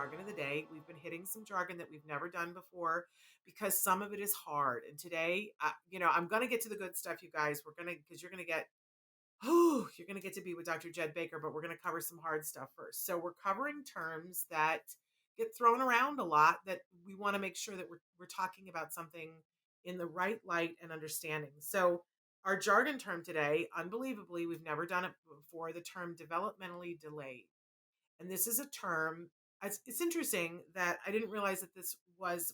jargon of the day. We've been hitting some jargon that we've never done before because some of it is hard. And today, I'm going to get to the good stuff, you guys. Because you're going to get, you're going to get to be with Dr. Jed Baker, but we're going to cover some hard stuff first. So we're covering terms that get thrown around a lot that we want to make sure that we're talking about something in the right light and understanding. So our jargon term today, unbelievably, we've never done it before, the term developmentally delayed. And this is a term, it's interesting that I didn't realize that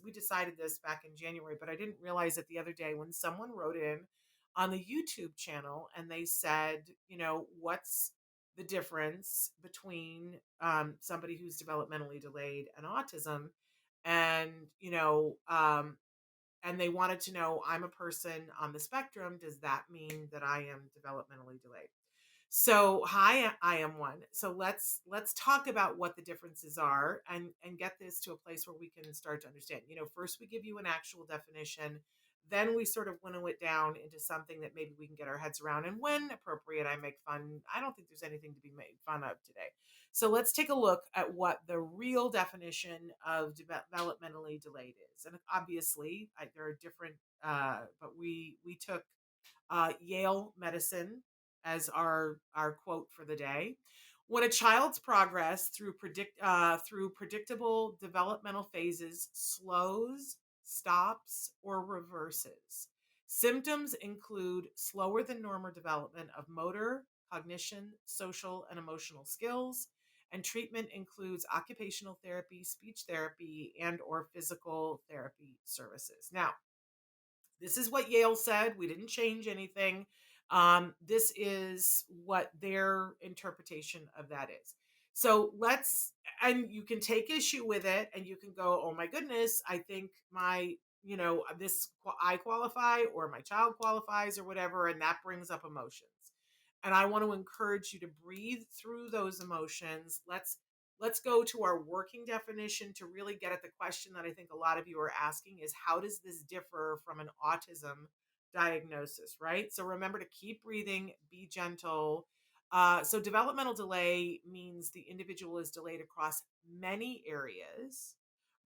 we decided this back in January, but I didn't realize it the other day when someone wrote in on the YouTube channel and they said, what's the difference between somebody who's developmentally delayed and autism? And, and they wanted to know, I'm a person on the spectrum. Does that mean that I am developmentally delayed? So, hi, I am one. So let's talk about what the differences are and get this to a place where we can start to understand. First we give you an actual definition, then we sort of winnow it down into something that maybe we can get our heads around. And when appropriate, I make fun. I don't think there's anything to be made fun of today. So let's take a look at what the real definition of developmentally delayed is. And obviously, there are different, but we took Yale Medicine as our quote for the day. When a child's progress through predictable developmental phases slows, stops, or reverses. Symptoms include slower than normal development of motor, cognition, social, and emotional skills, and treatment includes occupational therapy, speech therapy, and or physical therapy services. Now, this is what Yale said. We didn't change anything. This is what their interpretation of that is. So and you can take issue with it and you can go, oh my goodness, I think I qualify or my child qualifies or whatever. And that brings up emotions. And I want to encourage you to breathe through those emotions. Let's go to our working definition to really get at the question that I think a lot of you are asking is, how does this differ from an autism diagnosis, right? So remember to keep breathing, be gentle. So developmental delay means the individual is delayed across many areas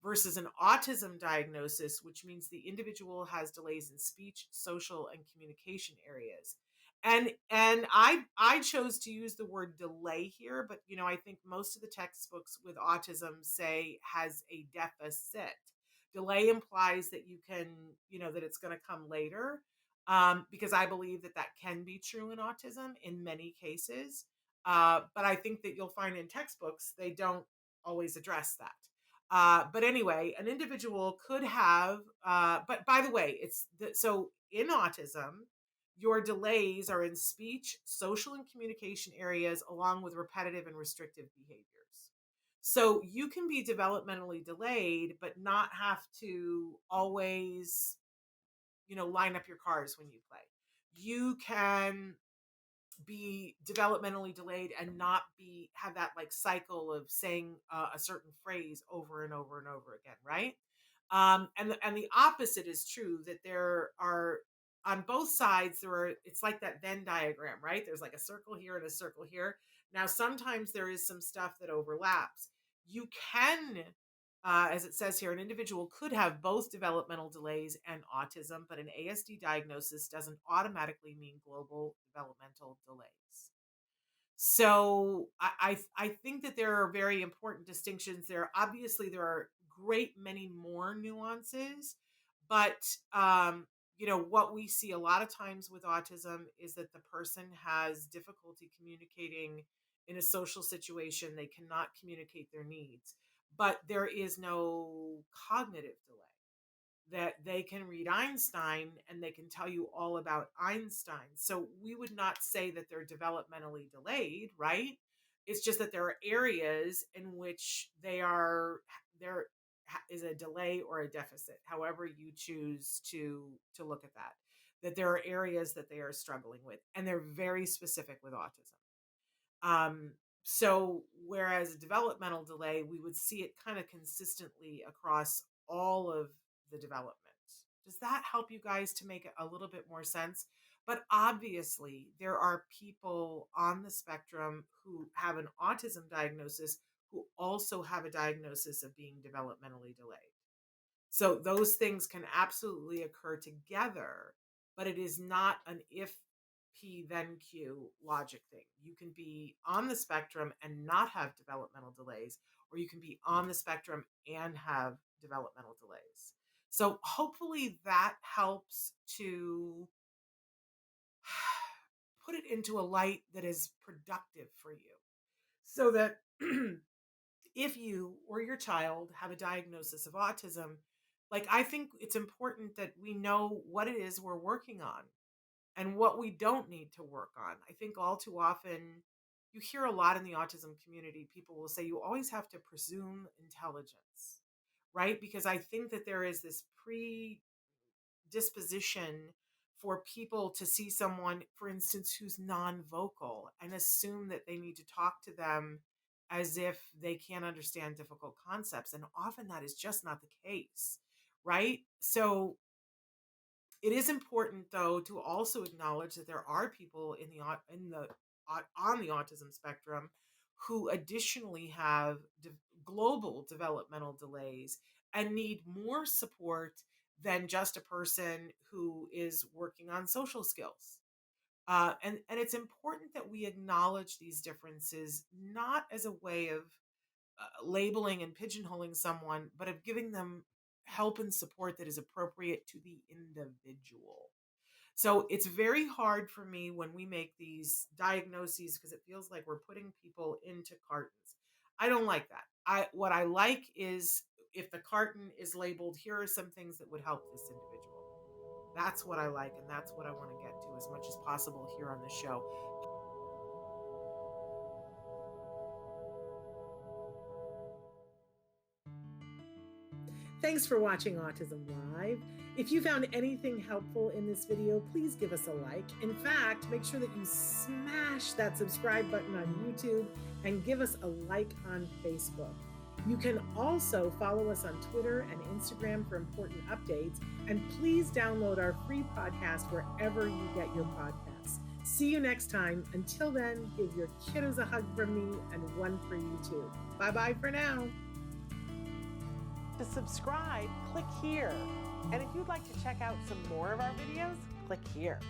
versus an autism diagnosis, which means the individual has delays in speech, social, and communication areas. And I chose to use the word delay here, but I think most of the textbooks with autism say has a deficit. Delay implies that you can, that it's going to come later, because I believe that can be true in autism in many cases. But I think that you'll find in textbooks they don't always address that. But anyway, an individual could have. But by the way, so in autism your delays are in speech, social, and communication areas, along with repetitive and restrictive behaviors. So you can be developmentally delayed, but not have to always, line up your cars when you play. You can be developmentally delayed and not have that like cycle of saying a certain phrase over and over and over again, right? And the opposite is true, that there are on both sides it's like that Venn diagram, right? There's like a circle here and a circle here. Now sometimes there is some stuff that overlaps. You can, as it says here, an individual could have both developmental delays and autism, but an ASD diagnosis doesn't automatically mean global developmental delays. So I think that there are very important distinctions there. Obviously, there are great many more nuances, but what we see a lot of times with autism is that the person has difficulty communicating in a social situation. They cannot communicate their needs, but there is no cognitive delay, that they can read Einstein and they can tell you all about Einstein. So we would not say that they're developmentally delayed, right? It's just that there are areas in which there is a delay or a deficit, however you choose to look at that. That there are areas that they are struggling with, and they're very specific with autism. So whereas a developmental delay, we would see it kind of consistently across all of the development. Does that help you guys to make a little bit more sense? But obviously, there are people on the spectrum who have an autism diagnosis who also have a diagnosis of being developmentally delayed. So those things can absolutely occur together, but it is not an if P then Q logic thing. You can be on the spectrum and not have developmental delays, or you can be on the spectrum and have developmental delays. So hopefully that helps to put it into a light that is productive for you, so that if you or your child have a diagnosis of autism, like, I think it's important that we know what it is we're working on and what we don't need to work on. I think all too often you hear a lot in the autism community, people will say you always have to presume intelligence, right? Because I think that there is this predisposition for people to see someone, for instance, who's non-vocal and assume that they need to talk to them as if they can't understand difficult concepts. And often that is just not the case, right? So it is important, though, to also acknowledge that there are people on the autism spectrum who additionally have global developmental delays and need more support than just a person who is working on social skills. And it's important that we acknowledge these differences, not as a way of labeling and pigeonholing someone, but of giving them help and support that is appropriate to the individual. So it's very hard for me when we make these diagnoses because it feels like we're putting people into cartons. I don't like that. What I like is, if the carton is labeled, here are some things that would help this individual. That's what I like, and that's what I want to get to as much as possible here on the show. Thanks for watching Autism Live. If you found anything helpful in this video, please give us a like. In fact, make sure that you smash that subscribe button on YouTube and give us a like on Facebook. You can also follow us on Twitter and Instagram for important updates. And please download our free podcast wherever you get your podcasts. See you next time. Until then, give your kiddos a hug from me and one for you too. Bye-bye for now. To subscribe, click here. And if you'd like to check out some more of our videos, click here.